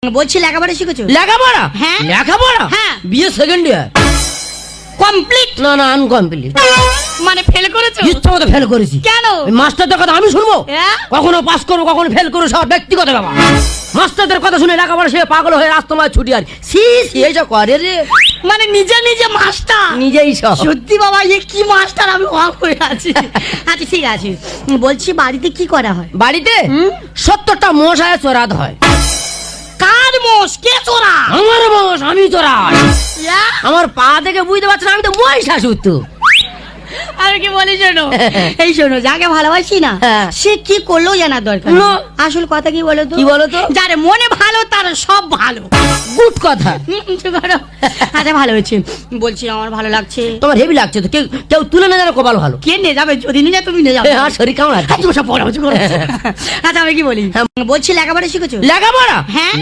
বলছি লেখাপড়া শিখেছো? লেখাপড়া? হ্যাঁ। লেখাপড়া? হ্যাঁ। বিয়ে সেকেন্ড ইয়ার। কমপ্লিট? না না, আনকমপ্লিট। মানে ফেল করেছো? ইচ্ছা মতো ফেল করেছি। কেন? ওই মাস্টারদের কথা আমি শুনবো? হ্যাঁ? কখনো পাস করবো, কখনো ফেল করবো, সব ব্যক্তিগত ব্যাপার। মাস্টারদের কথা শুনে লেখাপড়া সে পাগল হয়ে রাস্তায় ছুটি আর সি এইসব করে রে। মানে নিজে নিজে মাস্টার? নিজেই সব। সত্যি বাবা, এ কি মাস্টার, আমি অবাক হয়ে আছি। আচ্ছা ঠিক আছে, বলছি বাড়িতে কি করা হয়? বাড়িতে 70টা মশায় চোরাত হয়। কার মোষ? কে চোরা? আমার মোষ, আমি চোরাই। ইয়া? আমার পা দেখে বুঝতে পারছি না, আমি তো মহিষাসুর তো। আমি কি বলি শোনো, এই শোনো, যাকে ভালোবাসি না হ্যাঁ। সে কি করলেও জানার দরকার না। নেই। আসল কথা কি বলো তো? কি বলো তো? যার মনে ভালো তার সব ভালো। গুড কথা। চুপ করো। আচ্ছা ভালো হয়েছে, বলছি আমার ভালো লাগছে। তোমার হেভি লাগছে তো, কেউ কেউ তুলে না জানো কপাল ভালো। কে নিয়ে যাবে? যদি নিয়ে যায় তুমি নিয়ে যাবে। আর শরীর কেমন আছে? আচ্ছা আমি কি বলি, বলছি লেখাপড়া শিখেছো? লেখাপড়া? হ্যাঁ।